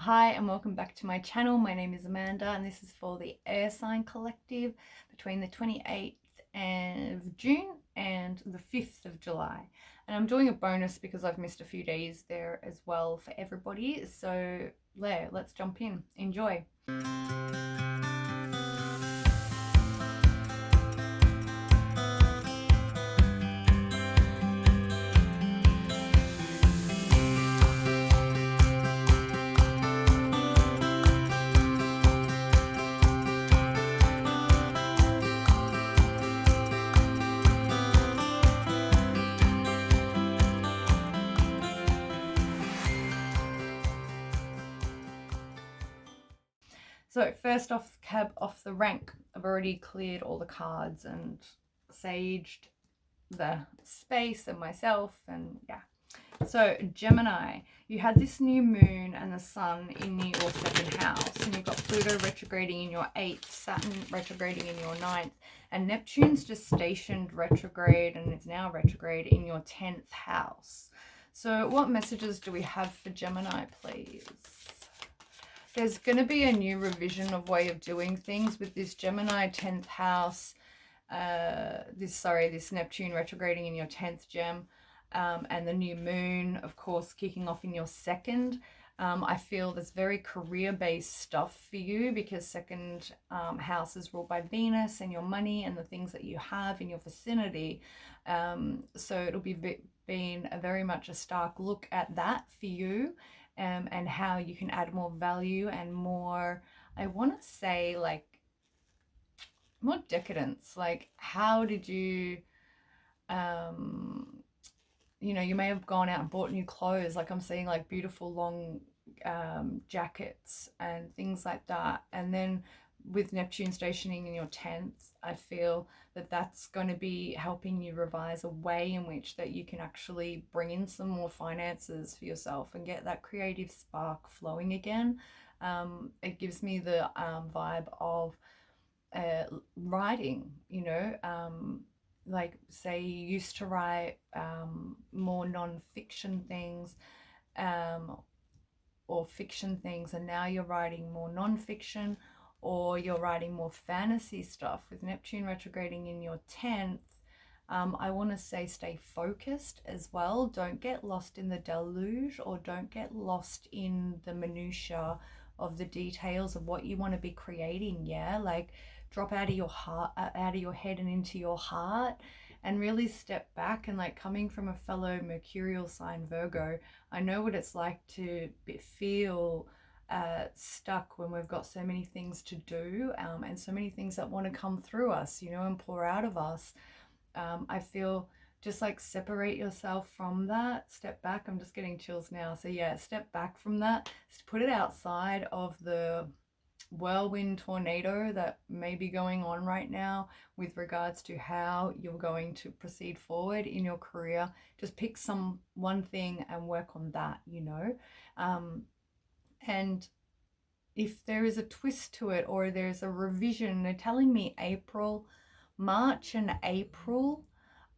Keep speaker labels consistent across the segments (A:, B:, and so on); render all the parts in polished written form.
A: Hi and welcome back to my channel. My name is Amanda and this is for the air sign collective between the 28th of June and the 5th of July. And I'm doing a bonus because I've missed a few days there as well for everybody. So let's jump in. Enjoy. So first off the rank, I've already cleared all the cards and saged the space and myself, and yeah. So Gemini, you had this new moon and the sun in your second house, and you've got Pluto retrograding in your 8th, Saturn retrograding in your 9th, and Neptune's just stationed retrograde and it's now retrograde in your 10th house. So what messages do we have for Gemini, please? There's going to be a new revision of way of doing things with this Gemini 10th house, this Neptune retrograding in your 10th gem, and the new moon, of course, kicking off in your second. I feel there's very career-based stuff for you because second house is ruled by Venus and your money and the things that you have in your vicinity. So it'll be being very much a stark look at that for you. And how you can add more value and more, I want to say, like, more decadence. Like, how did you, you know, you may have gone out and bought new clothes. Like, I'm seeing, like, beautiful long jackets and things like that. And then with Neptune stationing in your 10th, I feel that that's going to be helping you revise a way in which that you can actually bring in some more finances for yourself and get that creative spark flowing again. It gives me the vibe of writing, you know, like say you used to write more non-fiction things or fiction things, and now you're writing more non-fiction, or you're writing more fantasy stuff with Neptune retrograding in your 10th. I want to say stay focused as well. Don't get lost in the deluge, or don't get lost in the minutiae of the details of what you want to be creating. Yeah, like drop out of your heart, out of your head and into your heart, and really step back. And like, coming from a fellow mercurial sign Virgo, I know what it's like to feel stuck when we've got so many things to do and so many things that want to come through us, you know, and pour out of us. I feel just like separate yourself from that, step back. I'm just getting chills now. So yeah, step back from that, put it outside of the whirlwind tornado that may be going on right now with regards to how you're going to proceed forward in your career. Just pick one thing and work on that, you know. And if there is a twist to it, or there's a revision, they're telling me March and April,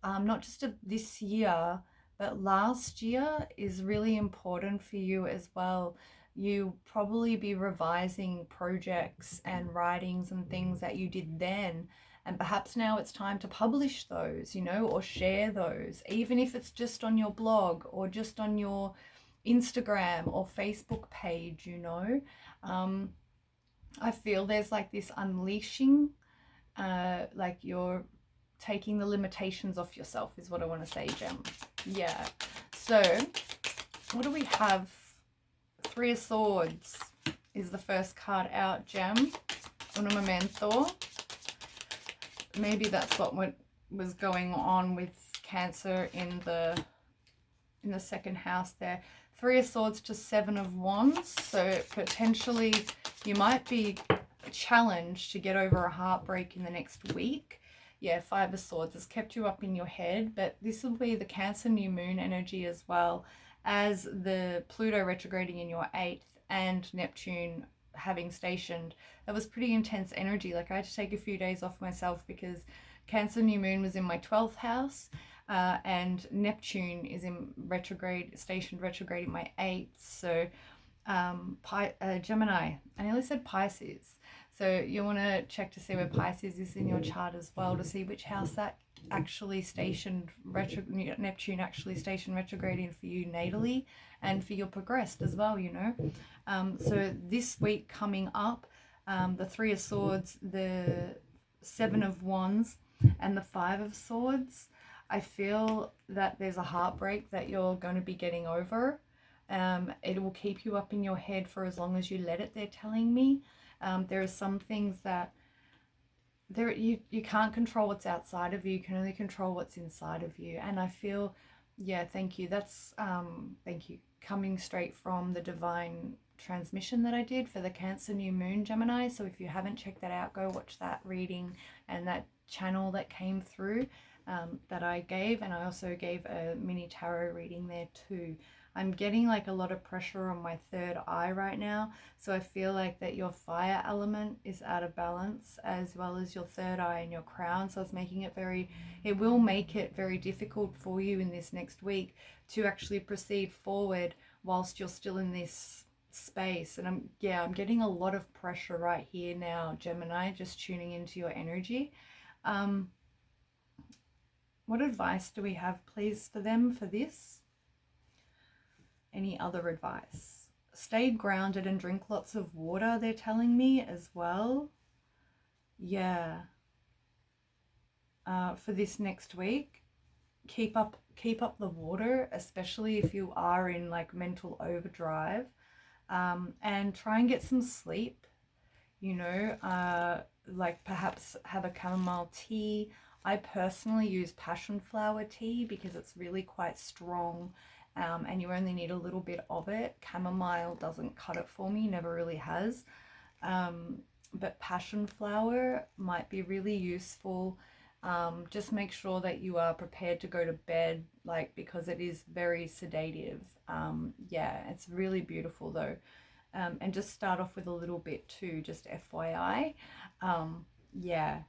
A: not just of this year, but last year is really important for you as well. You probably be revising projects and writings and things that you did then, and perhaps now it's time to publish those, you know, or share those, even if it's just on your blog or just on your Instagram or Facebook page, you know. I feel there's like this unleashing, like you're taking the limitations off yourself is what I want to say, Gem. Yeah. So what do we have? 3 of Swords is the first card out, Gem. Un momento. Maybe that's what was going on with Cancer in the second house there. 3 of Swords to 7 of Wands. So potentially you might be challenged to get over a heartbreak in the next week. Yeah, 5 of Swords has kept you up in your head, but this will be the Cancer new moon energy as well as the Pluto retrograding in your 8th and Neptune having stationed. That was pretty intense energy. Like, I had to take a few days off myself because Cancer new moon was in my 12th house. And Neptune is in retrograde, stationed retrograde in my 8th. So Gemini. I nearly said Pisces. So you want to check to see where Pisces is in your chart as well, to see which house that actually stationed Neptune actually stationed retrograding for you natally, and for your progressed as well, you know. So this week coming up, the Three of Swords, the Seven of Wands, and the Five of Swords, I feel that there's a heartbreak that you're going to be getting over. It will keep you up in your head for as long as you let it, they're telling me. There are some things that you can't control what's outside of you. You can only control what's inside of you. And I feel, yeah, thank you. That's thank you, coming straight from the divine transmission that I did for the Cancer new moon, Gemini. So if you haven't checked that out, go watch that reading and that channel that came through, that I gave. And I also gave a mini tarot reading there too. I'm getting like a lot of pressure on my third eye right now. So I feel like that your fire element is out of balance, as well as your third eye and your crown. So it's making it it will make it very difficult for you in this next week to actually proceed forward whilst you're still in this space. And I'm getting a lot of pressure right here now, Gemini, just tuning into your energy. What advice do we have, please, for them for this? Any other advice? Stay grounded and drink lots of water, they're telling me as well. Yeah. For this next week, keep up the water, especially if you are in like mental overdrive, and try and get some sleep, you know. Like perhaps have a chamomile tea. I personally use passion flower tea because it's really quite strong, and you only need a little bit of it. Chamomile doesn't cut it for me, never really has. But passion flower might be really useful. Just make sure that you are prepared to go to bed, like, because it is very sedative. Yeah, it's really beautiful though. And just start off with a little bit too, just FYI. Yeah,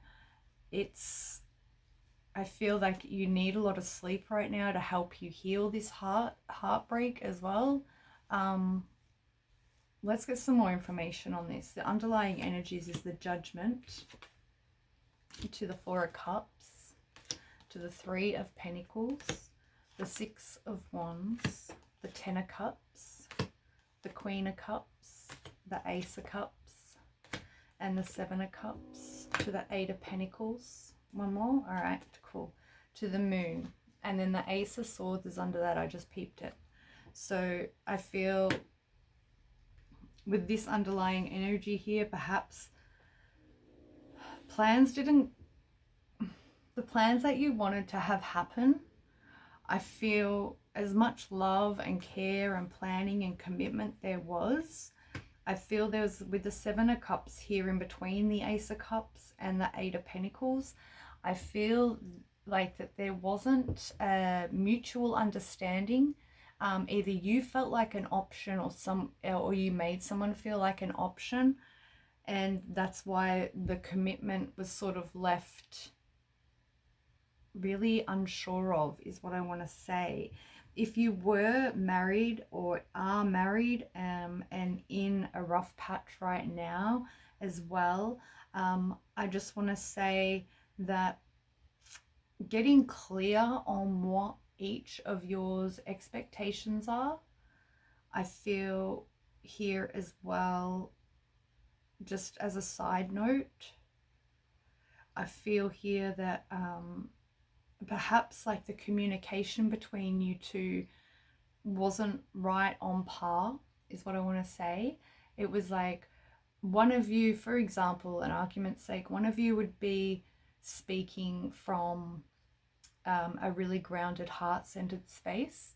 A: I feel like you need a lot of sleep right now to help you heal this heartbreak as well. Let's get some more information on this. The underlying energies is the Judgment, to the Four of Cups, to the Three of Pentacles, the Six of Wands, the Ten of Cups, the Queen of Cups, the Ace of Cups, and the Seven of Cups, to the Eight of Pentacles. One more. All right, cool. To the Moon, and then the Ace of Swords is under that. I just peeped it. So I feel with this underlying energy here, perhaps the plans that you wanted to have happen, I feel as much love and care and planning and commitment there was, I feel there was, with the Seven of Cups here in between the Ace of Cups and the Eight of Pentacles, I feel like that there wasn't a mutual understanding. Either you felt like an option, or you made someone feel like an option, and that's why the commitment was sort of left really unsure of, is what I want to say. If you were married or are married, and in a rough patch right now as well, I just want to say that getting clear on what each of yours expectations are, I feel here as well. Just as a side note, I feel here that perhaps like the communication between you two wasn't right on par, is what I want to say. It was like one of you, for example, an argument's sake, one of you would be speaking from a really grounded, heart-centered space.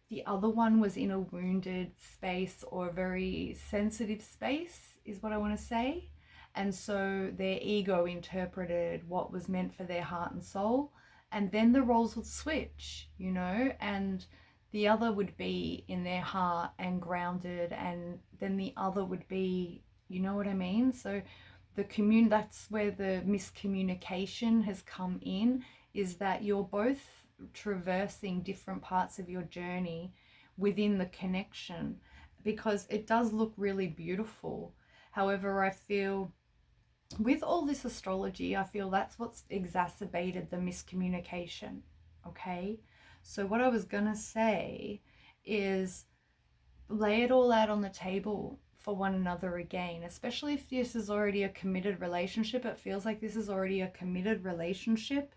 A: The other one was in a wounded space or a very sensitive space, is what I want to say. And so their ego interpreted what was meant for their heart and soul. And then the roles would switch, you know, and the other would be in their heart and grounded, and then the other would be, you know what I mean? So that's where the miscommunication has come in, is that you're both traversing different parts of your journey within the connection. because it does look really beautiful. However, I feel with all this astrology, I feel that's what's exacerbated the miscommunication. Okay, so what I was gonna say is lay it all out on the table for one another again, especially if this is already a committed relationship. It feels like this is already a committed relationship.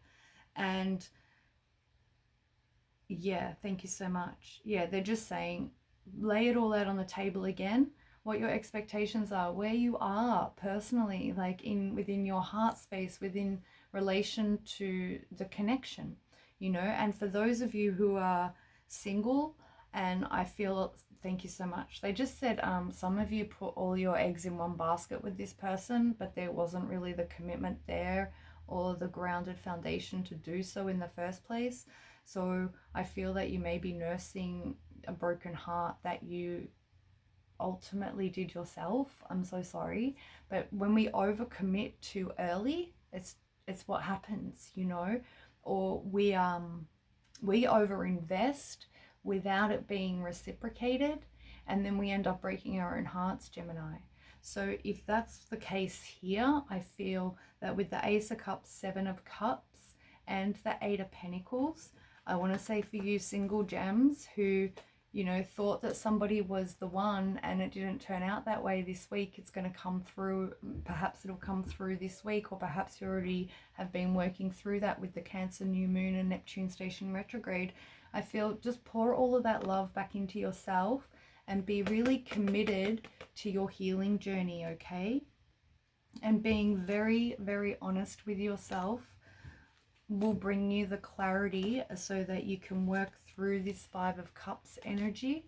A: And yeah, thank you so much. Yeah, they're just saying lay it all out on the table again, what your expectations are, where you are personally, like within your heart space, within relation to the connection, you know. And for those of you who are single, and I feel, thank you so much, they just said some of you put all your eggs in one basket with this person, but there wasn't really the commitment there or the grounded foundation to do so in the first place. So I feel that you may be nursing a broken heart that you ultimately did yourself. I'm so sorry. But when we overcommit too early, it's what happens, you know. Or we overinvest without it being reciprocated, and then we end up breaking our own hearts, Gemini. So if that's the case here, I feel that with the Ace of Cups, Seven of Cups, and the Eight of Pentacles, I want to say for you single gems who, you know, thought that somebody was the one and it didn't turn out that way this week, it's going to come through. Perhaps it'll come through this week, or perhaps you already have been working through that with the Cancer new moon and Neptune station retrograde. I feel just pour all of that love back into yourself and be really committed to your healing journey, okay? And being very, very honest with yourself will bring you the clarity so that you can work through this Five of Cups energy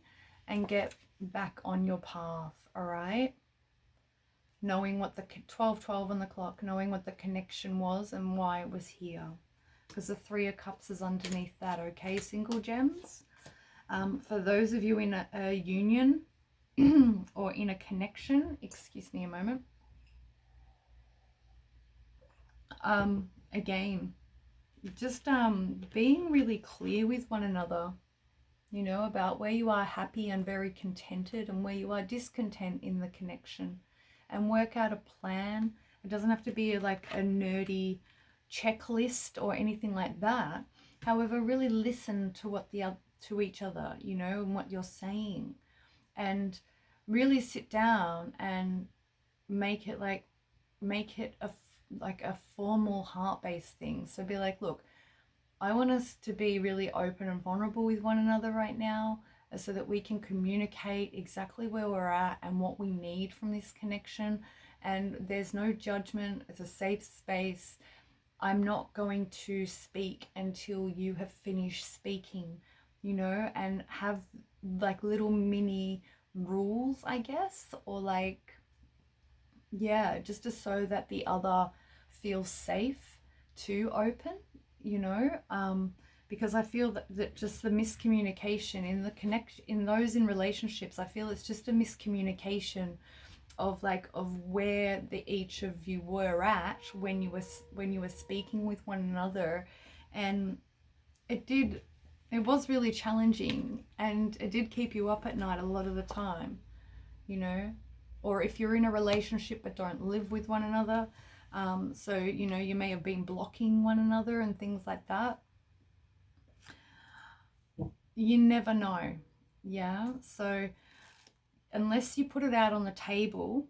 A: and get back on your path, all right? Knowing what the 12:12 on the clock, knowing what the connection was and why it was here. Because the Three of Cups is underneath that, okay, single gems? For those of you in a union or in a connection, excuse me a moment. Again, just being really clear with one another, you know, about where you are happy and very contented and where you are discontent in the connection, and work out a plan. It doesn't have to be like a nerdy checklist or anything like that. However, really listen to what to each other, you know, and what you're saying, and really sit down and make it a formal heart-based thing. So be like, look, I want us to be really open and vulnerable with one another right now, so that we can communicate exactly where we're at and what we need from this connection. And there's no judgment. It's a safe space. I'm not going to speak until you have finished speaking, you know, and have like little mini rules, I guess, or like, yeah, just to so that the other feels safe to open, you know, because I feel that just the miscommunication in the connection, in those in relationships, I feel it's just a miscommunication of where each of you were at when you were speaking with one another. And it was really challenging, and it did keep you up at night a lot of the time, you know. Or if you're in a relationship but don't live with one another, so, you know, you may have been blocking one another and things like that. You never know. Yeah, so unless you put it out on the table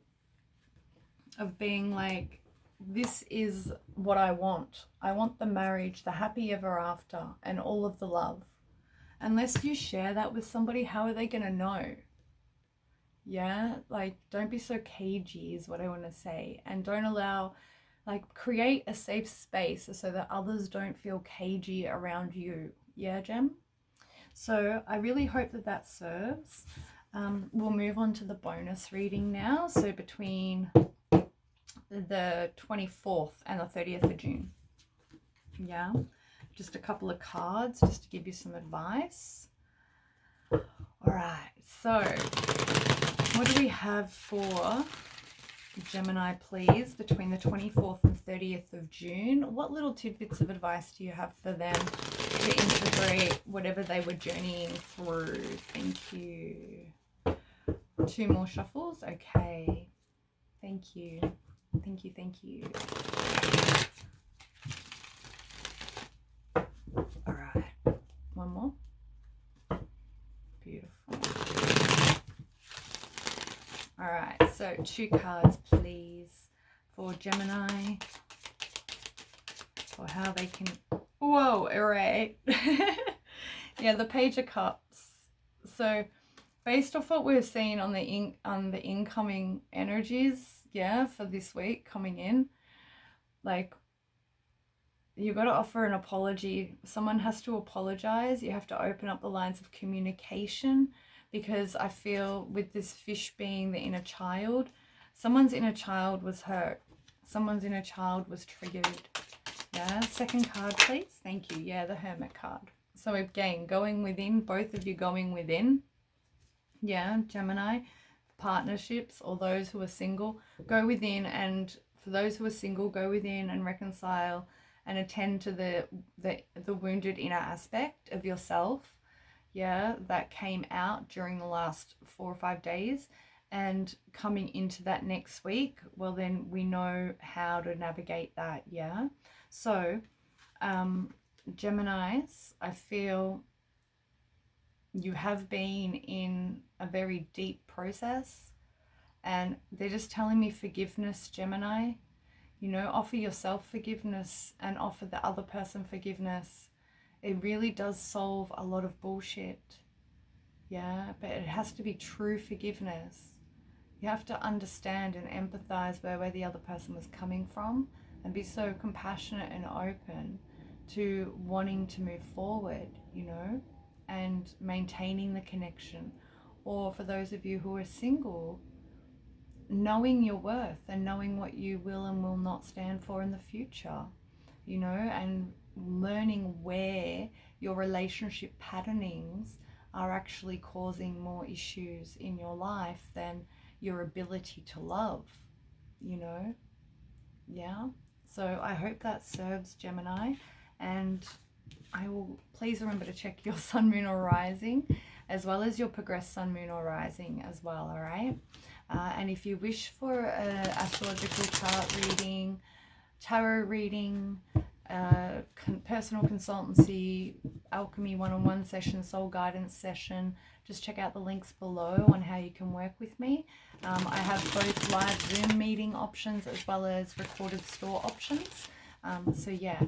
A: of being like, this is what I want the marriage, the happy ever after, and all of the love. Unless you share that with somebody, how are they going to know? Yeah, like, don't be so cagey is what I want to say. And don't allow, like, create a safe space so that others don't feel cagey around you. Yeah, Gem? So I really hope that serves. We'll move on to the bonus reading now. So between the 24th and the 30th of June. Yeah, just a couple of cards just to give you some advice. All right, so what do we have for Gemini, please, between the 24th and 30th of June? What little tidbits of advice do you have for them to integrate whatever they were journeying through? Thank you. 2 more shuffles. Okay. Thank you. Thank you. Thank you. All right. One more. Beautiful. All right. So 2 cards, please, for Gemini. For how they can... Whoa, all right. Yeah, the Page of Cups. So based off what we're seeing on the incoming energies, yeah, for this week coming in, like, you've got to offer an apology. Someone has to apologize. You have to open up the lines of communication, because I feel with this fish being the inner child, someone's inner child was hurt. Someone's inner child was triggered. Yeah, second card, please. Thank you. Yeah, the Hermit card. So again, going within, both of you going within. Yeah, Gemini, partnerships or those who are single, go within, and for those who are single, go within and reconcile and attend to the wounded inner aspect of yourself, yeah, that came out during the last 4 or 5 days. And coming into that next week, well, then we know how to navigate that, yeah. So Geminis, I feel you have been in a very deep process, and they're just telling me forgiveness, Gemini. You know, offer yourself forgiveness and offer the other person forgiveness. It really does solve a lot of bullshit. Yeah, but it has to be true forgiveness. You have to understand and empathize where the other person was coming from, and be so compassionate and open to wanting to move forward, you know, and maintaining the connection. Or for those of you who are single, knowing your worth and knowing what you will and will not stand for in the future, you know, and learning where your relationship patternings are actually causing more issues in your life than your ability to love, you know. Yeah, so I hope that serves, Gemini. And I will, please remember to check your sun, moon or rising, as well as your progressed sun, moon or rising as well, all right? And if you wish for an astrological chart reading, tarot reading, personal consultancy, alchemy one-on-one session, soul guidance session, just check out the links below on how you can work with me. I have both live Zoom meeting options as well as recorded store options. So yeah,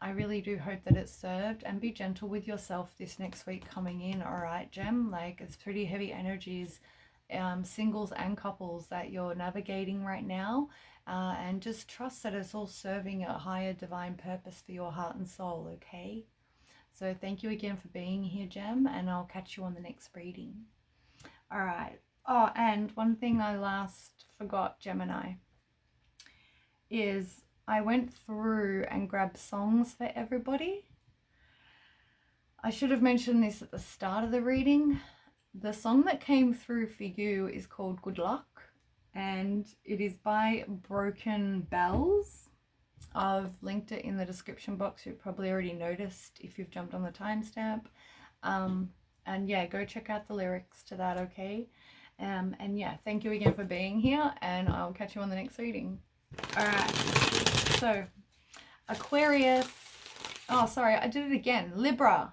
A: I really do hope that it's served, and be gentle with yourself this next week coming in, all right, Gem? Like, it's pretty heavy energies, singles and couples, that you're navigating right now, and just trust that it's all serving a higher divine purpose for your heart and soul, okay? So thank you again for being here, Gem, and I'll catch you on the next reading. All right. Oh, and one thing I last forgot, Gemini, is I went through and grabbed songs for everybody. I should have mentioned this at the start of the reading. The song that came through for you is called Good Luck, and it is by Broken Bells. I've linked it in the description box. You've probably already noticed if you've jumped on the timestamp. And yeah, go check out the lyrics to that, okay? And yeah, thank you again for being here, and I'll catch you on the next reading. All right, so Aquarius. Oh, sorry, I did it again. Libra.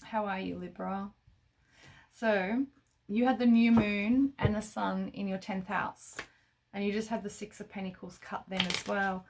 A: How are you, Libra? So you had the new moon and the sun in your 10th house, and you just had the 6 of Pentacles cut then as well.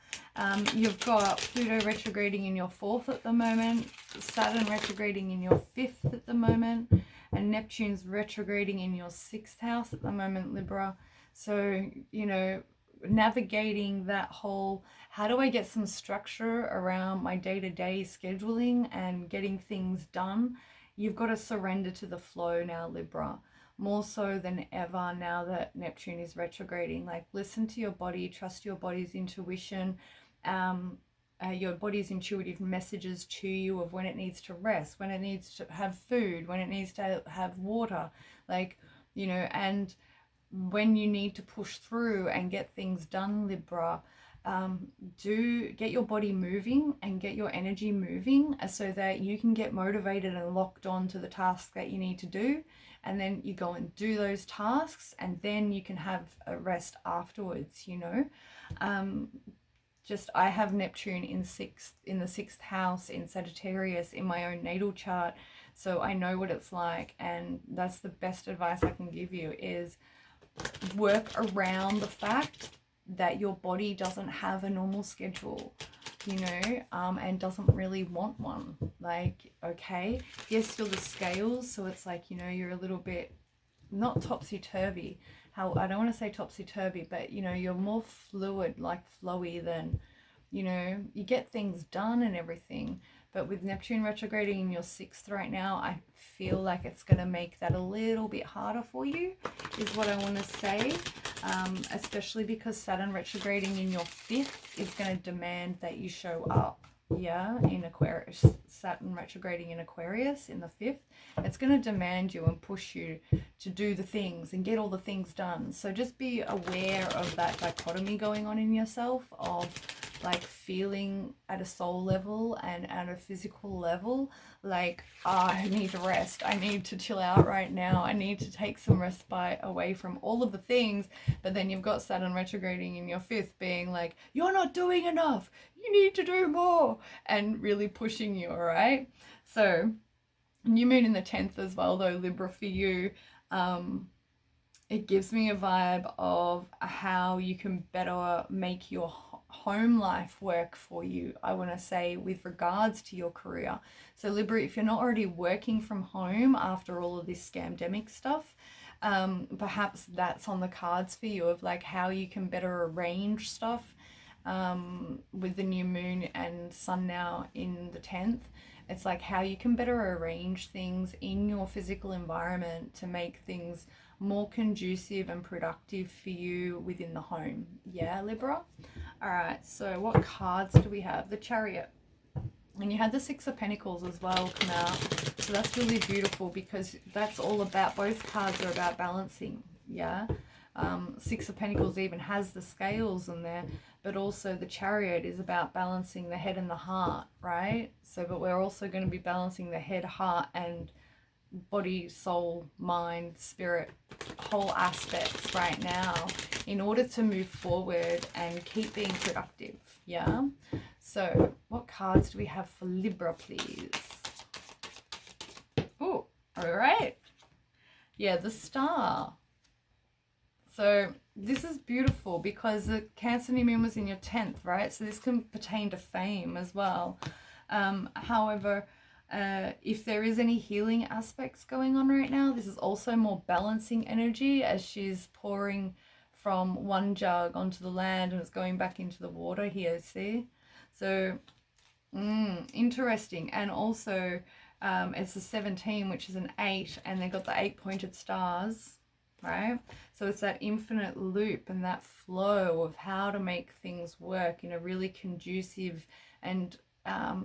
A: You've got Pluto retrograding in your 4th at the moment, Saturn retrograding in your 5th at the moment, and Neptune's retrograding in your 6th house at the moment, Libra. So, you know, navigating that whole, how do I get some structure around my day-to-day scheduling and getting things done? You've got to surrender to the flow now, Libra, more so than ever now that Neptune is retrograding. Like, listen to your body, trust your body's intuition, your body's intuitive messages to you of when it needs to rest, when it needs to have food, when it needs to have water, like, you know, and when you need to push through and get things done, Libra. get your body moving and get your energy moving so that you can get motivated and locked on to the task that you need to do. And then you go and do those tasks, and then you can have a rest afterwards, you know. I have Neptune in the sixth house in Sagittarius in my own natal chart, so I know what it's like, and that's the best advice I can give you, is work around the fact that your body doesn't have a normal schedule, you know, and doesn't really want one. Like, okay, yes, you're the scales, so it's like, you know, you're a little bit not topsy-turvy. How, I don't want to say topsy-turvy, but you know, you're more fluid, like flowy, than, you know, you get things done and everything. But with Neptune retrograding in your sixth right now, I feel like it's going to make that a little bit harder for you, is what I want to say. Especially because Saturn retrograding in your fifth is going to demand that you show up. Yeah, in Aquarius, Saturn retrograding in Aquarius in the fifth, it's going to demand you and push you to do the things and get all the things done. So just be aware of that dichotomy going on in yourself, of like feeling at a soul level and at a physical level, like, I need to rest, I need to chill out right now, I need to take some respite away from all of the things. But then you've got Saturn retrograding in your fifth being like, you're not doing enough, you need to do more, and really pushing you. All right, so new moon in the 10th as well though, Libra, for you, it gives me a vibe of how you can better make your home life work for you, I want to say, with regards to your career. So Libra, if you're not already working from home after all of this scamdemic stuff, perhaps that's on the cards for you, of like how you can better arrange stuff with the new moon and sun now in the 10th. It's like how you can better arrange things in your physical environment to make things more conducive and productive for you within the home. Yeah, Libra? All right, so what cards do we have? The Chariot. And you had the Six of Pentacles as well come out. So that's really beautiful, because that's all about, both cards are about balancing. Yeah. Six of Pentacles even has the scales in there, but also the Chariot is about balancing the head and the heart, right? So, but we're also going to be balancing the head, heart, and body, soul, mind, spirit, whole aspects right now in order to move forward and keep being productive. Yeah. So what cards do we have for Libra, please? Oh, all right. Yeah, the Star. So this is beautiful because the Cancer new moon was in your 10th, right? So this can pertain to fame as well. However, if there is any healing aspects going on right now, this is also more balancing energy, as she's pouring from one jug onto the land and it's going back into the water here, see? So, interesting. And also, it's a 17, which is an 8, and they got the 8-pointed stars, right? So it's that infinite loop and that flow of how to make things work in a really conducive and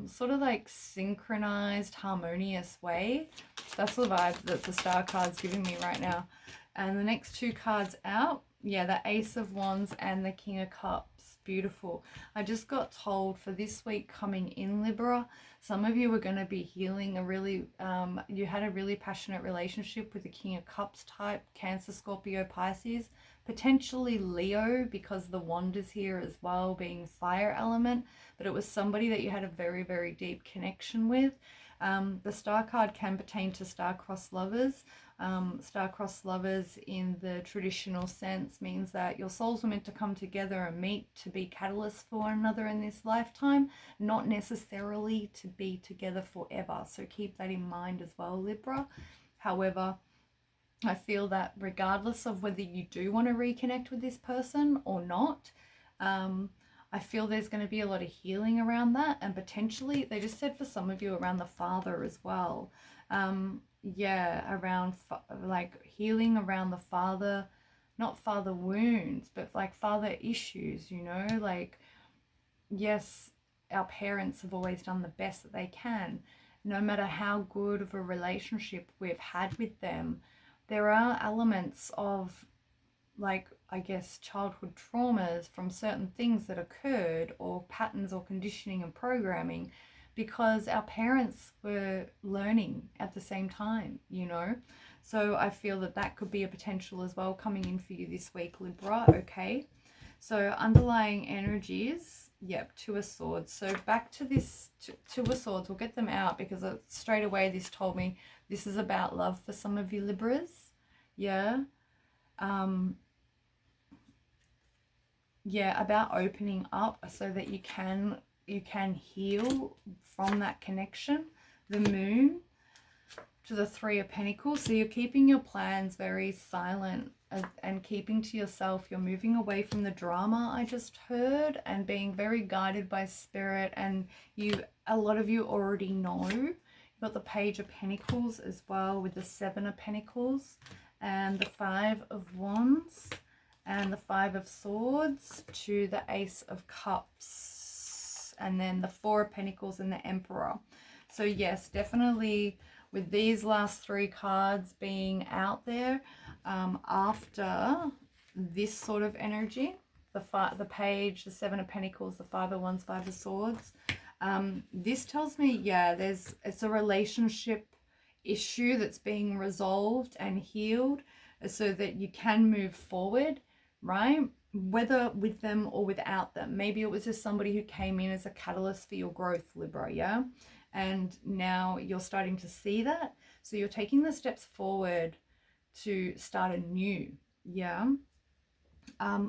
A: sort of like synchronized, harmonious way. That's the vibe that the Star card's giving me right now. And the next two cards out, yeah, the Ace of Wands and the King of Cups. Beautiful. I just got told for this week coming in, Libra, some of you are going to be healing a really, you had a really passionate relationship with the King of Cups type, Cancer, Scorpio, Pisces, potentially Leo, because the wand is here as well, being fire element, but it was somebody that you had a very, very deep connection with. The Star card can pertain to star-crossed lovers. Star-crossed lovers in the traditional sense means that your souls were meant to come together and meet to be catalysts for one another in this lifetime, not necessarily to be together forever. So keep that in mind as well, Libra. However, I feel that regardless of whether you do want to reconnect with this person or not, I feel there's going to be a lot of healing around that, and potentially, they just said for some of you, around the father as well. Yeah, around like healing around the father, not father wounds, but like father issues, you know, like, yes, our parents have always done the best that they can. No matter how good of a relationship we've had with them, there are elements of like I guess, childhood traumas from certain things that occurred, or patterns or conditioning and programming, because our parents were learning at the same time, you know. So I feel that that could be a potential as well coming in for you this week, Libra. Okay, so underlying energies, yep, Two of Swords. So back to this Two of Swords, we'll get them out because straight away this told me this is about love for some of you Libras. Yeah. Yeah, about opening up so that you can heal from that connection. The Moon to the Three of Pentacles. So you're keeping your plans very silent and keeping to yourself. You're moving away from the drama, I just heard, and being very guided by spirit. And a lot of you already know. You've got the Page of Pentacles as well, with the Seven of Pentacles and the Five of Wands and the Five of Swords to the Ace of Cups, and then the Four of Pentacles and the Emperor. So yes, definitely with these last three cards being out there, after this sort of energy, the Page, the Seven of Pentacles, the Five of Wands, Five of Swords, this tells me, yeah, it's a relationship issue that's being resolved and healed so that you can move forward, right? Whether with them or without them. Maybe it was just somebody who came in as a catalyst for your growth, Libra, yeah? And now you're starting to see that. So you're taking the steps forward to start anew, yeah?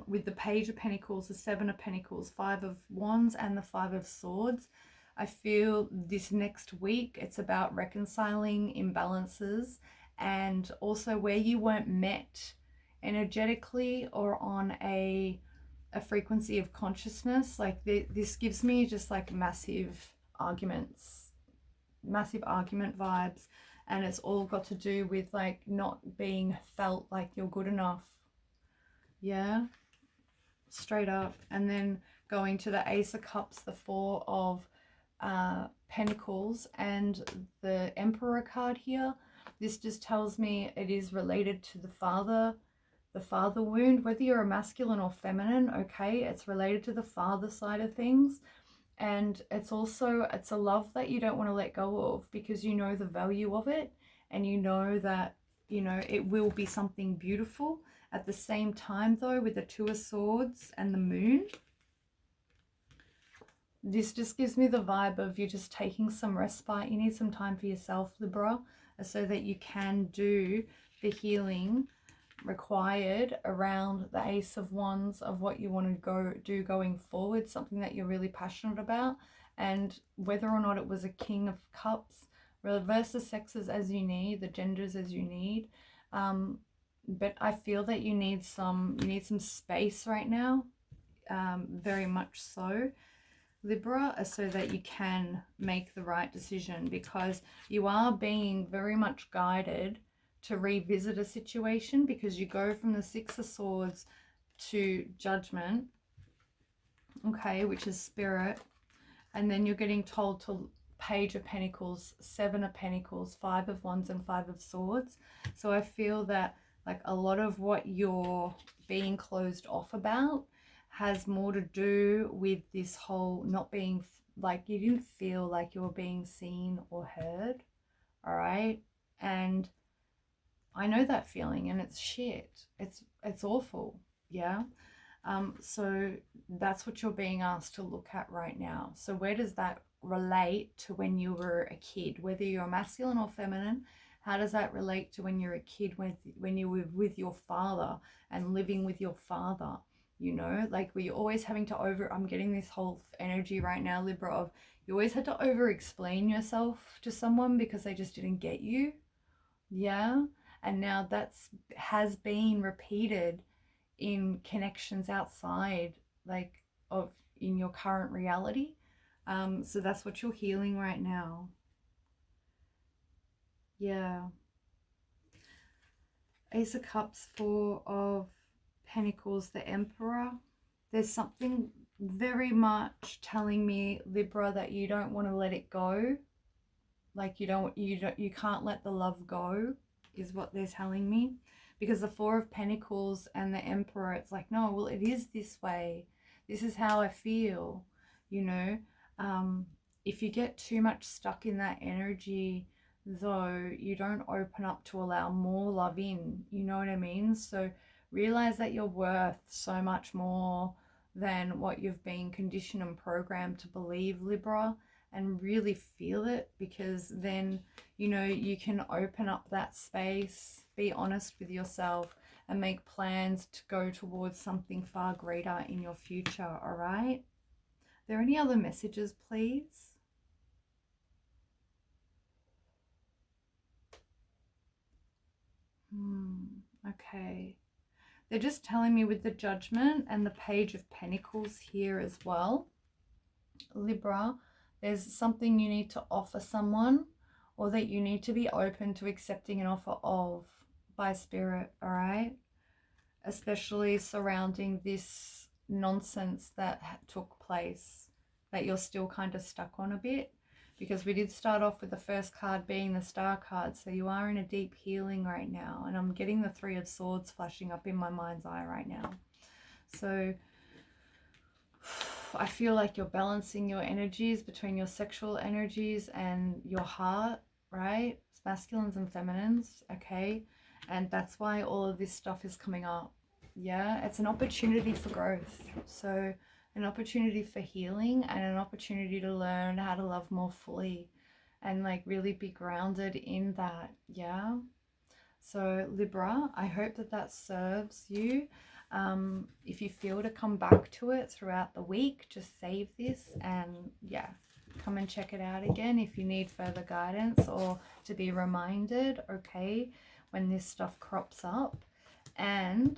A: With the Page of Pentacles, the Seven of Pentacles, Five of Wands, and the Five of Swords, I feel this next week it's about reconciling imbalances and also where you weren't met energetically or on a frequency of consciousness. Like this gives me just like massive argument vibes, and it's all got to do with like not being felt like you're good enough. Yeah, straight up. And then going to the Ace of Cups, the Four of Pentacles, and the Emperor card here. This just tells me it is related to the father wound, whether you're a masculine or feminine, okay? It's related to the father side of things. And it's a love that you don't want to let go of because you know the value of it, and you know that, you know, it will be something beautiful. At the same time though, with the Two of Swords and the Moon, this just gives me the vibe of you just taking some respite. You need some time for yourself, Libra, so that you can do the healing required around the Ace of Wands of what you want to do going forward, something that you're really passionate about. And whether or not it was a King of Cups, reverse the sexes as you need, the genders as you need. But I feel that you need some space right now, very much so, Libra, so that you can make the right decision, because you are being very much guided to revisit a situation, because you go from the Six of Swords to Judgment, okay, which is Spirit, and then you're getting told to Page of Pentacles, Seven of Pentacles, Five of Wands, and Five of Swords. So I feel that like a lot of what you're being closed off about has more to do with this whole not being, like, you didn't feel like you were being seen or heard, all right? And I know that feeling, and it's shit. It's awful, yeah? So that's what you're being asked to look at right now. So where does that relate to when you were a kid? Whether you're masculine or feminine, how does that relate to when you're a kid, when you were with your father and living with your father? You know, like, were you always having to I'm getting this whole energy right now, Libra, of you always had to over-explain yourself to someone because they just didn't get you. Yeah. And now has been repeated in connections outside, like, of in your current reality. So that's what you're healing right now. Yeah. Ace of Cups, Four of Pentacles, the Emperor. There's something very much telling me, Libra, that you don't want to let it go. Like you can't let the love go. is what they're telling me. Because the Four of Pentacles and the Emperor, it's like, no, well, it is this way. This is how I feel, you know. If you get too much stuck in that energy, though, you don't open up to allow more love in, you know what I mean? So realize that you're worth so much more than what you've been conditioned and programmed to believe, Libra, and really feel it, because then, you know, you can open up that space, be honest with yourself, and make plans to go towards something far greater in your future, all right? Are there any other messages, please? Okay. They're just telling me with the Judgment and the Page of Pentacles here as well, Libra, there's something you need to offer someone, or that you need to be open to accepting an offer of by Spirit, all right? Especially surrounding this nonsense that took place, that you're still kind of stuck on a bit. Because we did start off with the first card being the Star card, so you are in a deep healing right now. And I'm getting the Three of Swords flashing up in my mind's eye right now. So I feel like you're balancing your energies between your sexual energies and your heart, right? It's masculines and feminines, okay? And that's why all of this stuff is coming up. Yeah, it's an opportunity for growth. So an opportunity for healing, and an opportunity to learn how to love more fully and like really be grounded in that. Yeah. So Libra, I hope that that serves you. If you feel to come back to it throughout the week, just save this and yeah, come and check it out again if you need further guidance or to be reminded, okay, when this stuff crops up. And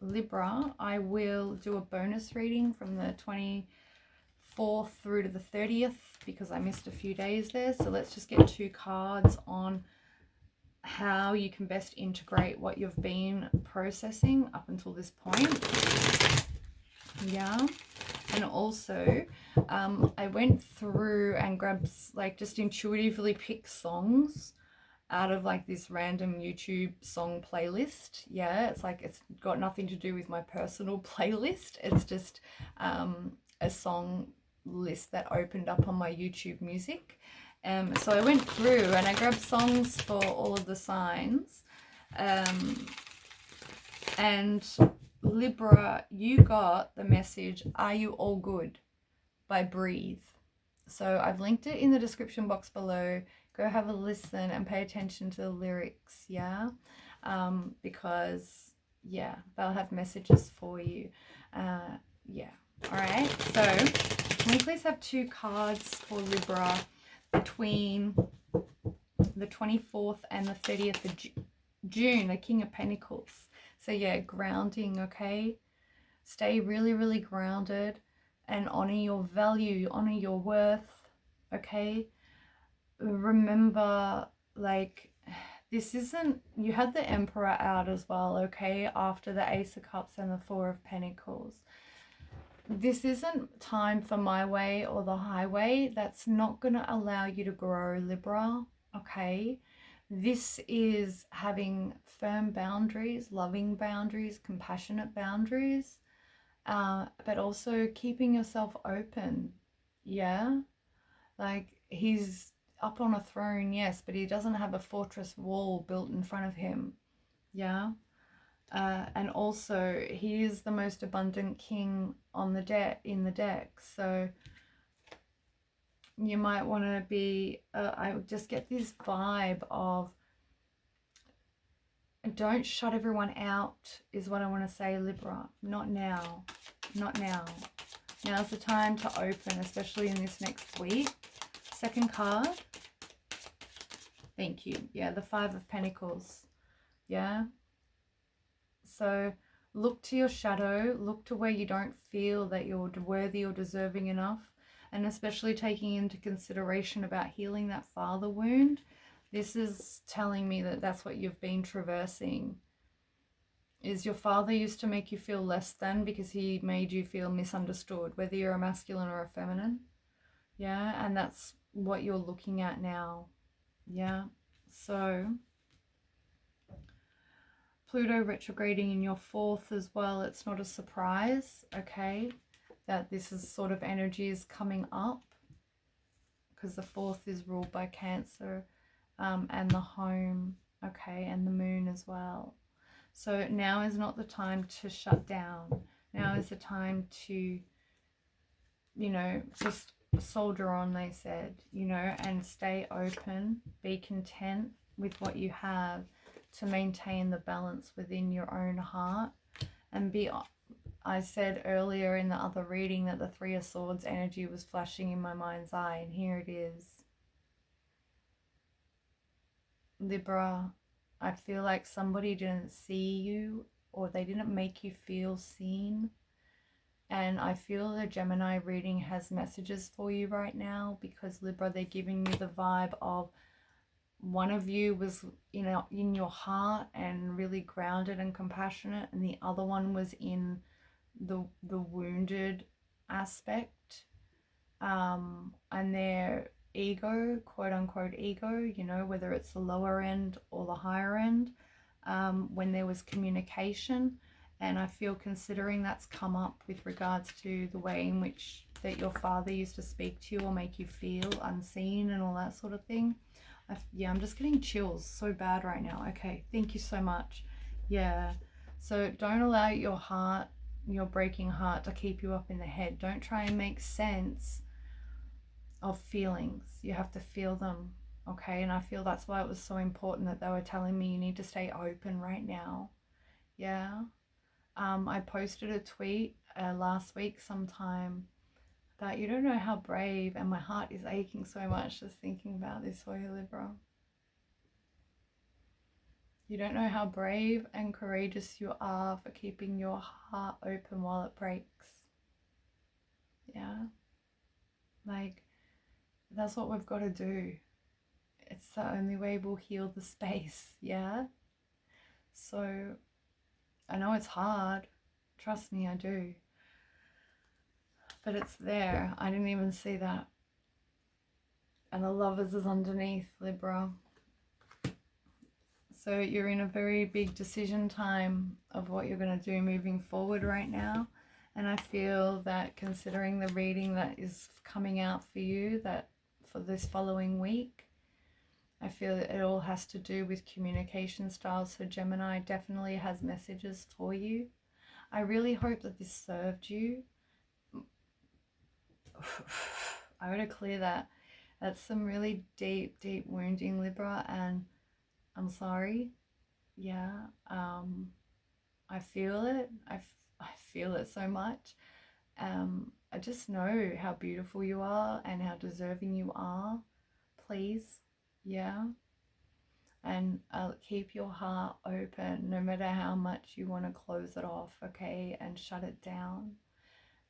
A: Libra, I will do a bonus reading from the 24th through to the 30th because I missed a few days there. So let's just get 2 cards on how you can best integrate what you've been processing up until this point. Yeah. And also I went through and grabbed, like, just intuitively picked songs out of like this random YouTube song playlist. Yeah, it's like, it's got nothing to do with my personal playlist. It's just a song list that opened up on my YouTube music. So I went through and I grabbed songs for all of the signs. And Libra, you got the message, Are You All Good? By Breathe. So I've linked it in the description box below. Go have a listen and pay attention to the lyrics, yeah? Because, yeah, they'll have messages for you. Yeah, all right. So can we please have 2 cards for Libra between the 24th and the 30th of June, the King of Pentacles. So yeah, grounding, okay? Stay really, really grounded and honor your value, honor your worth, okay? Remember, like, this isn't, you had the Emperor out as well, okay? After the Ace of Cups and the Four of Pentacles. This isn't time for my way or the highway. That's not going to allow you to grow, Libra, okay? This is having firm boundaries, loving boundaries, compassionate boundaries, but also keeping yourself open, yeah? Like, he's up on a throne, yes, but he doesn't have a fortress wall built in front of him, yeah? And also he is the most abundant king on the deck, in the deck. So you might want to be I just get this vibe of, don't shut everyone out is what I want to say, Libra. Not now. Not now. Now's the time to open, especially in this next week. Second card. Thank you. Yeah, the Five of Pentacles. Yeah. So look to your shadow, look to where you don't feel that you're worthy or deserving enough, and especially taking into consideration about healing that father wound. This is telling me that that's what you've been traversing. Is your father used to make you feel less than because he made you feel misunderstood, whether you're a masculine or a feminine. Yeah, and that's what you're looking at now. Yeah. So Pluto retrograding in your 4th as well. It's not a surprise, okay, that this is sort of energy is coming up, because the 4th is ruled by Cancer, and the home, okay, and the moon as well. So now is not the time to shut down. Now is the time to, you know, just soldier on, they said, you know, and stay open, be content with what you have, to maintain the balance within your own heart, and be, I said earlier in the other reading that the 3 of Swords energy was flashing in my mind's eye, and here it is. Libra, I feel like somebody didn't see you, or they didn't make you feel seen. And I feel the Gemini reading has messages for you right now, because Libra, they're giving you the vibe of one of you was, you know, in your heart and really grounded and compassionate, and the other one was in the wounded aspect, and their ego, quote unquote ego, you know, whether it's the lower end or the higher end, when there was communication. And I feel, considering that's come up with regards to the way in which that your father used to speak to you or make you feel unseen and all that sort of thing. Yeah, I'm just getting chills so bad right now. Okay, thank you so much. Yeah, so don't allow your heart, your breaking heart, to keep you up in the head. Don't try and make sense of feelings. You have to feel them, okay? And I feel that's why it was so important that they were telling me you need to stay open right now. Yeah. I posted a tweet last week sometime that you don't know how brave, and my heart is aching so much just thinking about this for you, Libra. You don't know how brave and courageous you are for keeping your heart open while it breaks. Yeah. Like, that's what we've got to do. It's the only way we'll heal the space. Yeah. So I know it's hard. Trust me, I do. But it's there. I didn't even see that. And the Lovers is underneath, Libra. So you're in a very big decision time of what you're going to do moving forward right now. And I feel that, considering the reading that is coming out for you, that for this following week, I feel that it all has to do with communication styles. So Gemini definitely has messages for you. I really hope that this served you. I gotta clear that. That's some really deep, deep wounding, Libra, and I'm sorry. Yeah, I feel it. I feel it so much. I just know how beautiful you are and how deserving you are. Please, yeah. And keep your heart open, no matter how much you want to close it off, okay, and shut it down.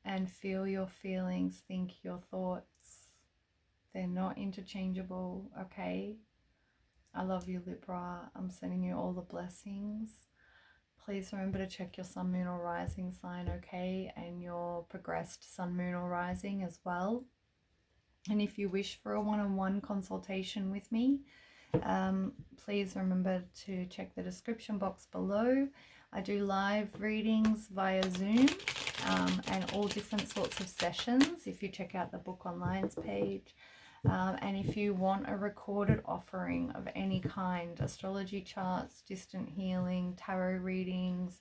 A: And feel your feelings, think your thoughts. They're not interchangeable, okay? I love you, Libra. I'm sending you all the blessings. Please remember to check your sun, moon, or rising sign, okay? And your progressed sun, moon, or rising as well. And if you wish for a one-on-one consultation with me, please remember to check the description box below. I do live readings via Zoom, and all different sorts of sessions if you check out the Book Online's page. And if you want a recorded offering of any kind, astrology charts, distant healing, tarot readings,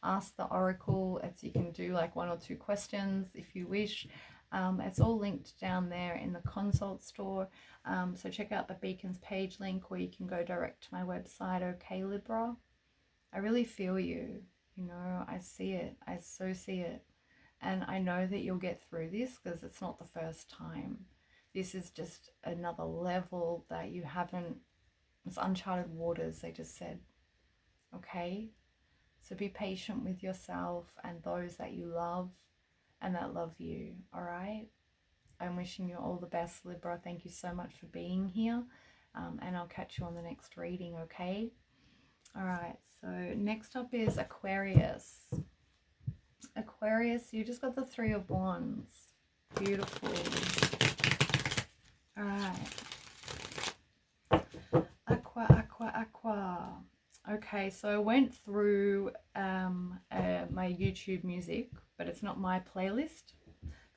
A: ask the oracle, as you can do like 1 or 2 questions if you wish. It's all linked down there in the consult store. So check out the Beacons page link, or you can go direct to my website, okay, Libra? I really feel you, you know, I see it, I so see it. And I know that you'll get through this, because it's not the first time. This is just another level that you haven't, it's uncharted waters, they just said, okay? So be patient with yourself and those that you love and that love you, all right? I'm wishing you all the best, Libra. Thank you so much for being here, and I'll catch you on the next reading, okay? All right, so next up is Aquarius. Aquarius, you just got the 3 of Wands. Beautiful. All right. Okay, so I went through my YouTube music, but it's not my playlist.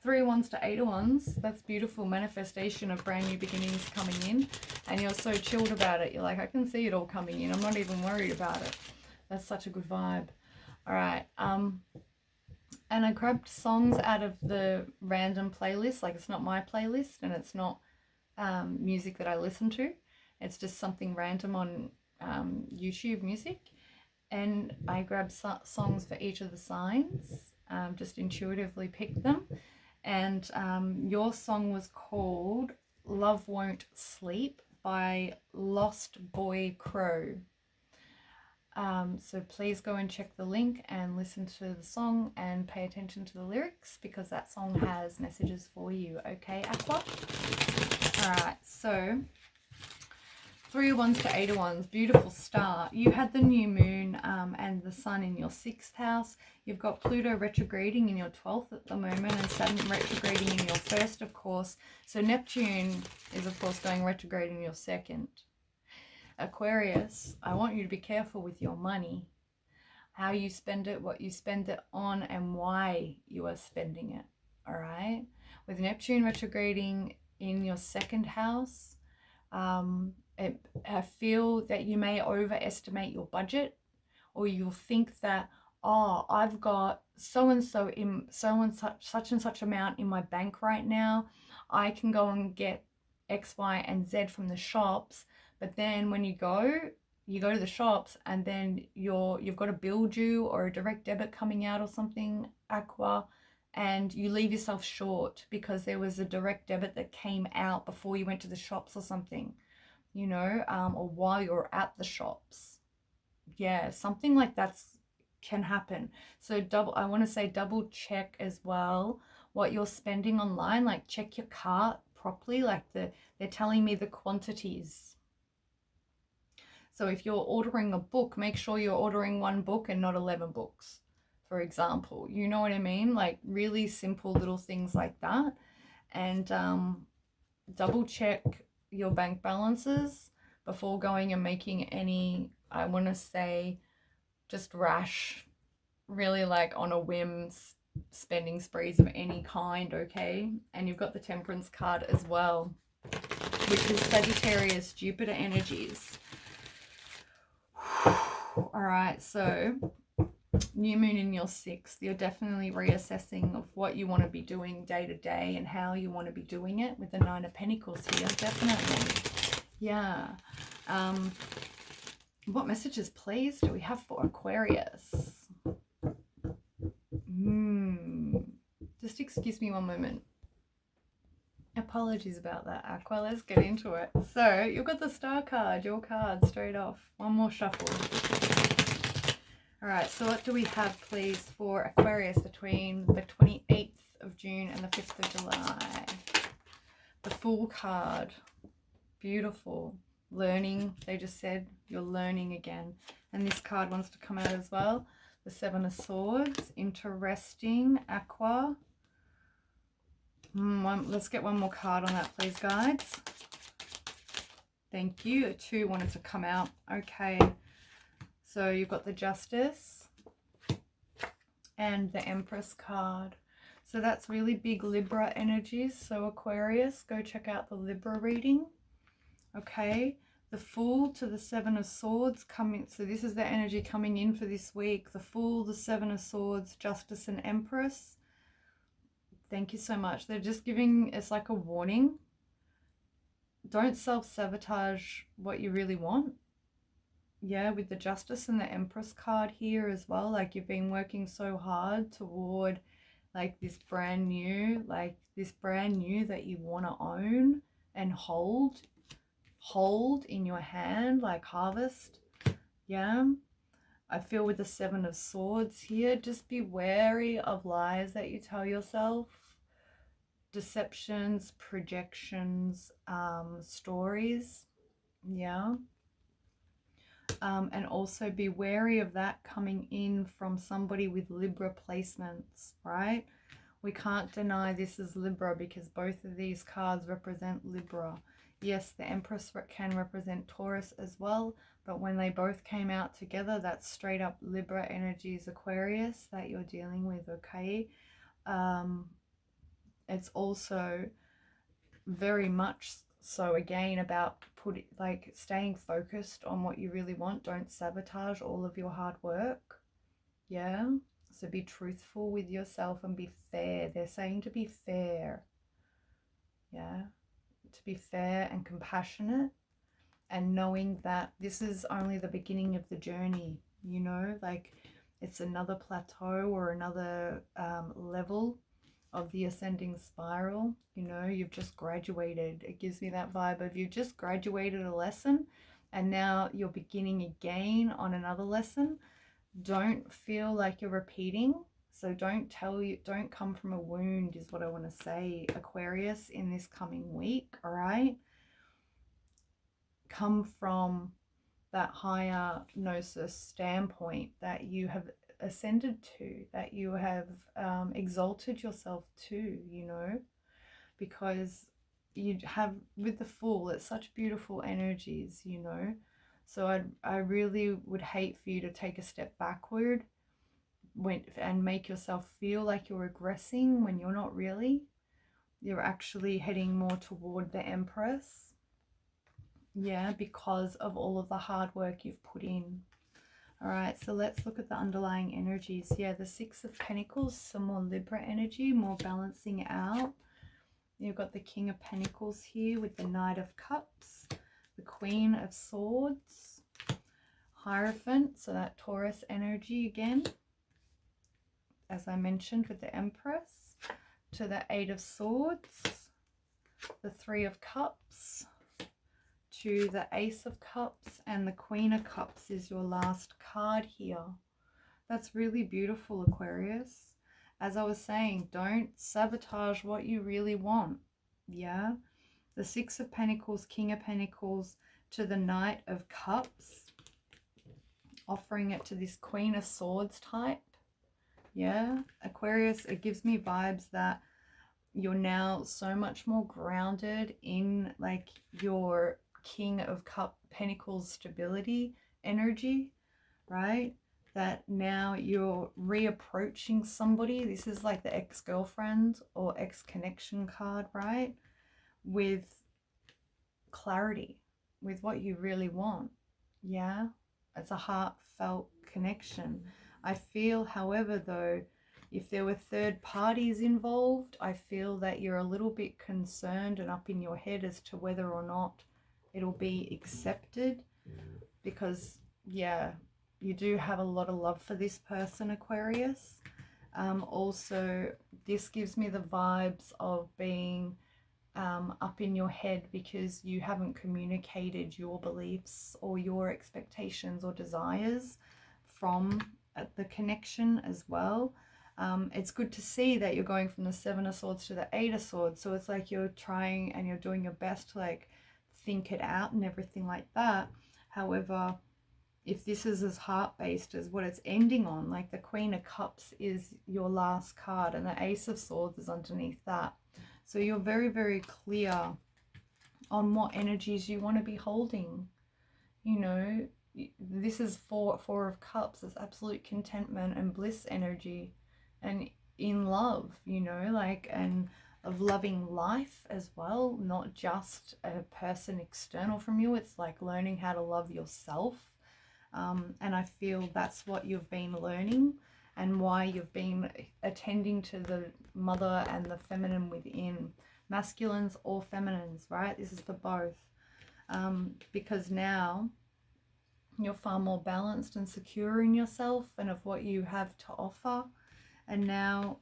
A: 3 of Wands to 8 of Wands. That's beautiful manifestation of brand new beginnings coming in. And you're so chilled about it. You're like, I can see it all coming in. I'm not even worried about it. That's such a good vibe. All right. And I grabbed songs out of the random playlist. Like, it's not my playlist and it's not music that I listen to. It's just something random on YouTube music. And I grabbed songs for each of the signs. Just intuitively picked them. And your song was called Love Won't Sleep by Lost Boy Crow. So please go and check the link and listen to the song and pay attention to the lyrics, because that song has messages for you. Okay, Aqua? Alright, so 3 of Wands to 8 of Wands. Beautiful start. You had the new moon and the sun in your 6th house. You've got Pluto retrograding in your 12th at the moment, and Saturn retrograding in your 1st, of course. So Neptune is, of course, going retrograde in your 2nd. Aquarius, I want you to be careful with your money. How you spend it, what you spend it on, and why you are spending it. All right? With Neptune retrograding in your 2nd house, I feel that you may overestimate your budget, or you'll think that, oh, I've got so-and-so in such and such amount in my bank right now. I can go and get X, Y, and Z from the shops. But then when you go to the shops, and then you've got a bill due or a direct debit coming out or something, Aqua, and you leave yourself short because there was a direct debit that came out before you went to the shops or something, you know, or while you're at the shops. Yeah, something like that can happen. So I want to say double check as well what you're spending online. Like, check your cart properly. Like, they're telling me the quantities. So if you're ordering a book, make sure you're ordering 1 book and not 11 books, for example. You know what I mean? Like, really simple little things like that. And double check your bank balances before going and making any, I want to say, just rash, really like on a whim spending sprees of any kind, okay? And you've got the Temperance card as well, which is Sagittarius, Jupiter energies. All right, so new moon in your 6th. You're definitely reassessing of what you want to be doing day to day and how you want to be doing it with the 9 of Pentacles here. Definitely. Yeah. What messages, please, do we have for Aquarius? Just excuse me one moment. Apologies about that, Aqua. Let's get into it. So you've got the Star card, your card, straight off. One more shuffle. All right, so what do we have, please, for Aquarius between the 28th of June and the 5th of July? The Fool card. Beautiful. Learning. They just said you're learning again. And this card wants to come out as well. The 7 of Swords. Interesting, Aqua. Let's get one more card on that, please, guys. Thank you. 2 wanted to come out. Okay. So you've got the Justice and the Empress card. So that's really big Libra energies. So Aquarius, go check out the Libra reading. Okay. The Fool to the 7 of Swords coming. So this is the energy coming in for this week. The Fool, the 7 of Swords, Justice, and Empress. Thank you so much. They're just giving, it's like a warning. Don't self-sabotage what you really want. Yeah, with the Justice and the Empress card here as well. Like, you've been working so hard toward like this brand new that you want to own and hold in your hand, like harvest. Yeah. I feel with the 7 of Swords here, just be wary of lies that you tell yourself, deceptions, projections, stories, yeah. And also be wary of that coming in from somebody with Libra placements, right? We can't deny this is Libra because both of these cards represent Libra. Yes, the Empress can represent Taurus as well, But when they both came out together, that's straight up Libra energies, Aquarius, that you're dealing with, okay? It's also very much so, again, about staying focused on what you really want. Don't sabotage all of your hard work. Yeah? So be truthful with yourself and be fair. They're saying to be fair. Yeah? To be fair and compassionate, and knowing that this is only the beginning of the journey, you know, like it's another plateau or another level of the ascending spiral. You know, you've just graduated. It gives me that vibe of you just graduated a lesson and now you're beginning again on another lesson. Don't feel like you're repeating. So don't come from a wound is what I want to say, Aquarius, in this coming week, all right? Come from that higher gnosis standpoint that you have ascended to, that you have exalted yourself to, you know, because you have, with the Fool, it's such beautiful energies, you know. So I really would hate for you to take a step backward and make yourself feel like you're regressing when you're not really. You're actually heading more toward the Empress. Yeah, because of all of the hard work you've put in. All right, so let's look at the underlying energies. Yeah, the Six of Pentacles, some more Libra energy, more balancing out. You've got the King of Pentacles here with the Knight of Cups, the Queen of Swords, Hierophant, so that Taurus energy again, as I mentioned with the Empress, to the Eight of Swords, the Three of Cups, to the Ace of Cups, and the Queen of Cups is your last card here. That's really beautiful, Aquarius. As I was saying, don't sabotage what you really want. Yeah? The Six of Pentacles, King of Pentacles, to the Knight of Cups, offering it to this Queen of Swords type. Yeah? Aquarius, it gives me vibes that you're now so much more grounded in like your King of Pentacles stability energy, right? That now you're reapproaching somebody. This is like the ex-girlfriend or ex-connection card, right? With clarity, with what you really want. Yeah, it's a heartfelt connection. I feel, however, though, if there were third parties involved, I feel that you're a little bit concerned and up in your head as to whether or not it'll be accepted, because yeah, you do have a lot of love for this person, Aquarius. Also, this gives me the vibes of being up in your head because you haven't communicated your beliefs or your expectations or desires from the connection as well. It's good to see that you're going from the Seven of Swords to the Eight of Swords, so it's like you're trying and you're doing your best to like think it out and everything like that. However, if this is as heart-based as what it's ending on, like the Queen of Cups is your last card and the Ace of Swords is underneath that. So you're very, very clear on what energies you want to be holding. You know, this is Four of Cups. It's absolute contentment and bliss energy and in love, you know, like, and of loving life as well, not just a person external from you. It's like learning how to love yourself. And I feel that's what you've been learning and why you've been attending to the mother and the feminine within, masculines or feminines, right? This is for both. Because now you're far more balanced and secure in yourself and of what you have to offer. And now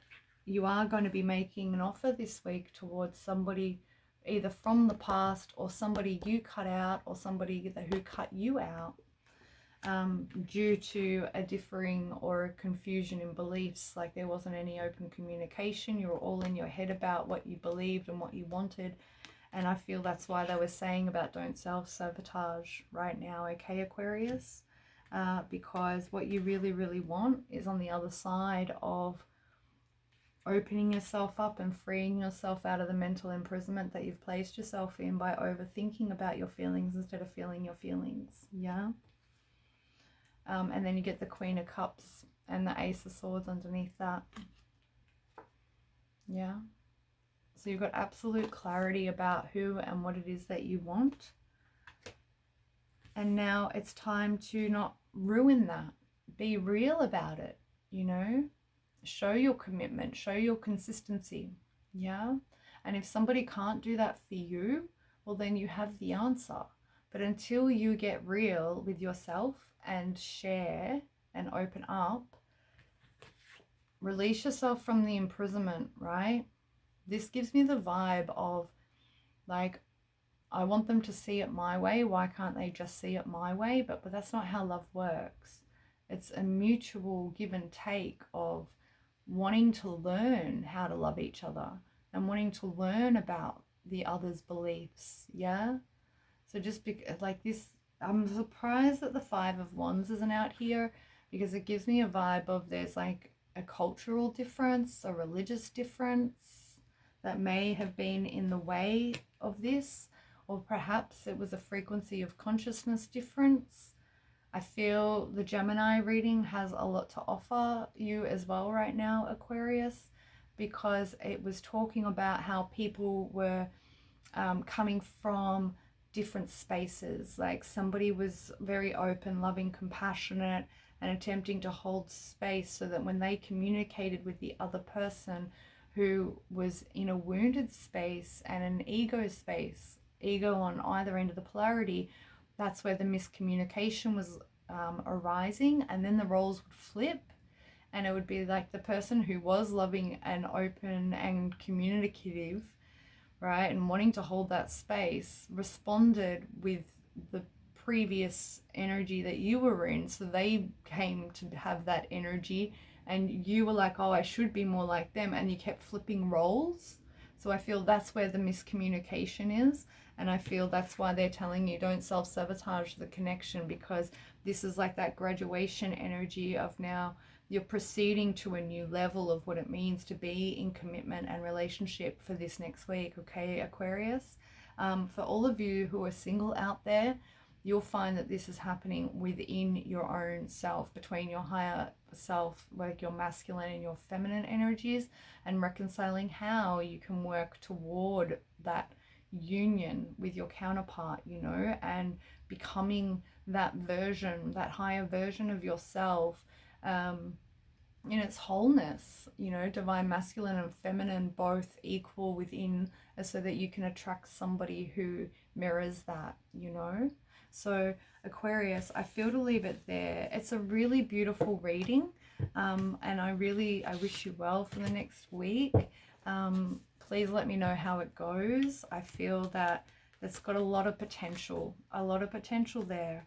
A: you are going to be making an offer this week towards somebody either from the past or somebody you cut out or somebody who cut you out. Due to a differing or a confusion in beliefs, like there wasn't any open communication. You were all in your head about what you believed and what you wanted, and I feel that's why they were saying about don't self-sabotage right now, okay, Aquarius? Because what you really, really want is on the other side of opening yourself up and freeing yourself out of the mental imprisonment that you've placed yourself in by overthinking about your feelings instead of feeling your feelings. Yeah. And then you get the Queen of Cups and the Ace of Swords underneath that. Yeah. So you've got absolute clarity about who and what it is that you want. And now it's time to not ruin that. Be real about it, you know. Show your commitment, show your consistency. Yeah. And if somebody can't do that for you, well, then you have the answer. But until you get real with yourself and share and open up, release yourself from the imprisonment, right? This gives me the vibe of like, I want them to see it my way. Why can't they just see it my way? But that's not how love works. It's a mutual give and take of wanting to learn how to love each other and wanting to learn about the other's beliefs. Yeah. So just like this, I'm surprised that the Five of Wands isn't out here, because it gives me a vibe of there's like a cultural difference, a religious difference that may have been in the way of this, or perhaps it was a frequency of consciousness difference. I feel the Gemini reading has a lot to offer you as well right now, Aquarius, because it was talking about how people were coming from different spaces. Like somebody was very open, loving, compassionate, and attempting to hold space so that when they communicated with the other person who was in a wounded space and an ego space, ego on either end of the polarity, that's where the miscommunication was arising, and then the roles would flip, and it would be like the person who was loving and open and communicative, right, and wanting to hold that space, responded with the previous energy that you were in, so they came to have that energy, and you were like, oh, I should be more like them, and you kept flipping roles. So I feel that's where the miscommunication is, and I feel that's why they're telling you don't self-sabotage the connection, because this is like that graduation energy of now you're proceeding to a new level of what it means to be in commitment and relationship for this next week, okay, Aquarius? For all of you who are single out there, you'll find that this is happening within your own self, between your higher self, like your masculine and your feminine energies, and reconciling how you can work toward that union with your counterpart, you know, and becoming that version, that higher version of yourself, in its wholeness, you know, divine masculine and feminine both equal within, so that you can attract somebody who mirrors that, you know. So Aquarius, I feel to leave it there. It's a really beautiful reading, and I wish you well for the next week. Please let me know how it goes. I feel that it's got a lot of potential there.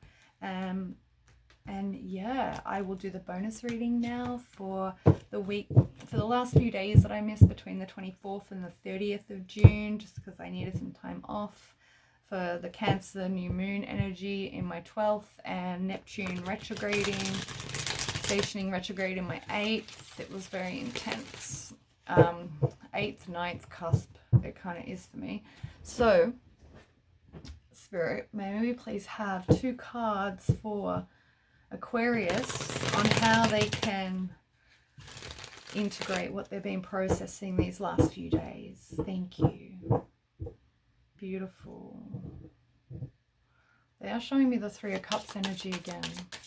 A: And yeah, I will do the bonus reading now for the week, for the last few days that I missed between the 24th and the 30th of June, just because I needed some time off for the Cancer new moon energy in my 12th, and Neptune retrograding, stationing retrograde in my 8th. It was very intense. 8th, 9th cusp, it kind of is for me. So, Spirit, may we please have 2 cards for Aquarius on how they can integrate what they've been processing these last few days. Thank you. Beautiful. They are showing me the 3 of Cups energy again.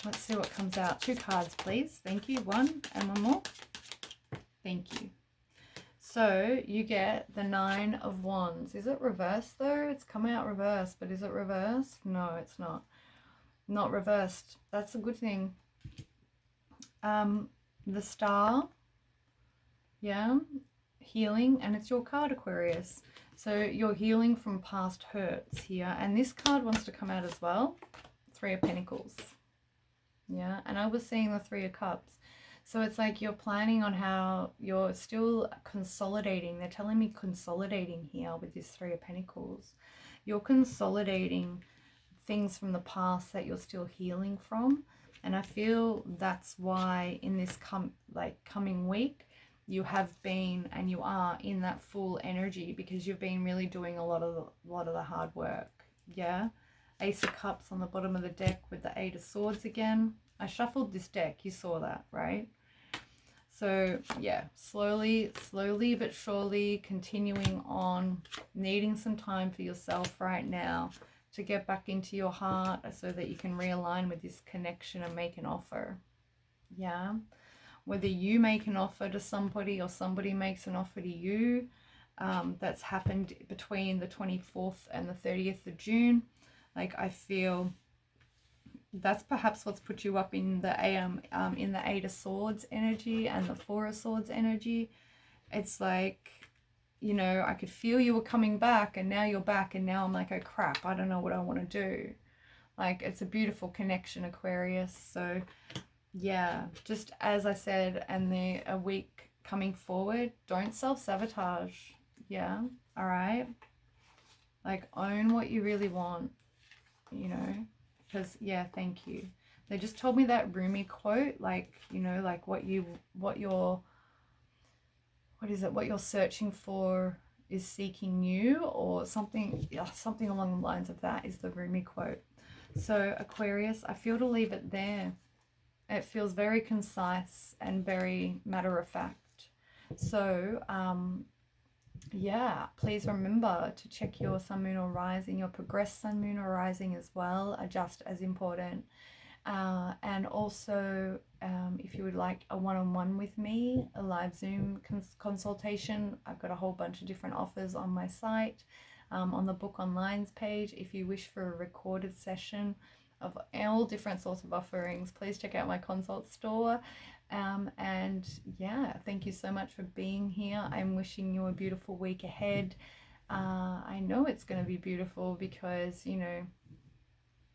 A: Let's see what comes out. 2 cards, please. Thank you. 1 and 1 more. Thank you. So you get the 9 of Wands. Is it reversed though? It's come out reversed, but is it reversed? No, it's not. Not reversed. That's a good thing. The Star. Yeah. Healing. And it's your card, Aquarius. So you're healing from past hurts here. And this card wants to come out as well. 3 of Pentacles. Yeah. And I was seeing the 3 of Cups. So it's like you're planning on how you're still consolidating. They're telling me consolidating here with this 3 of Pentacles. You're consolidating things from the past that you're still healing from. And I feel that's why in this coming week, you have been and you are in that full energy, because you've been really doing a lot of the hard work. Yeah. Ace of Cups on the bottom of the deck with the 8 of Swords again. I shuffled this deck. You saw that, right? So yeah, slowly but surely continuing on, needing some time for yourself right now to get back into your heart so that you can realign with this connection and make an offer. Yeah, whether you make an offer to somebody or somebody makes an offer to you, that's happened between the 24th and the 30th of June. Like, I feel that's perhaps what's put you up in the in the Eight of Swords energy and the Four of Swords energy. It's like, you know, I could feel you were coming back, and now you're back, and now I'm like, oh crap, I don't know what I want to do. Like, it's a beautiful connection, Aquarius. So yeah, just as I said, and a week coming forward, don't self-sabotage. Yeah, all right? Like, own what you really want, you know? Because, yeah, thank you. They just told me that Rumi quote, like, you know, like what you're searching for is seeking you, or something, yeah, something along the lines of that is the Rumi quote. So Aquarius, I feel to leave it there. It feels very concise and very matter of fact. So, yeah, please remember to check your sun, moon, or rising, your progressed sun, moon, or rising as well, are just as important. And also, if you would like a one-on-one with me, a live Zoom consultation, I've got a whole bunch of different offers on my site, on the Book Online's page. If you wish for a recorded session of all different sorts of offerings, please check out my consult store. And yeah, thank you so much for being here. I'm wishing you a beautiful week ahead. I know it's going to be beautiful because, you know,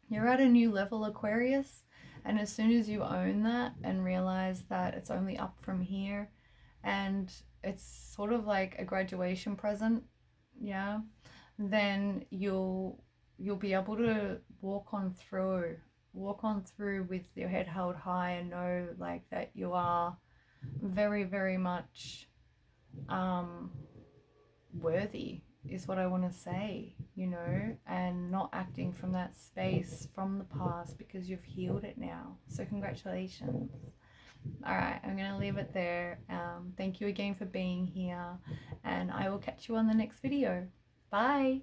A: you're at a new level, Aquarius, and as soon as you own that and realize that it's only up from here, and it's sort of like a graduation present, yeah, then you'll be able to walk on through with your head held high, and know like that you are very, very much worthy, is what I want to say, you know, and not acting from that space from the past, because you've healed it now. So congratulations. All right, I'm going to leave it there. Thank you again for being here, and I will catch you on the next video. Bye.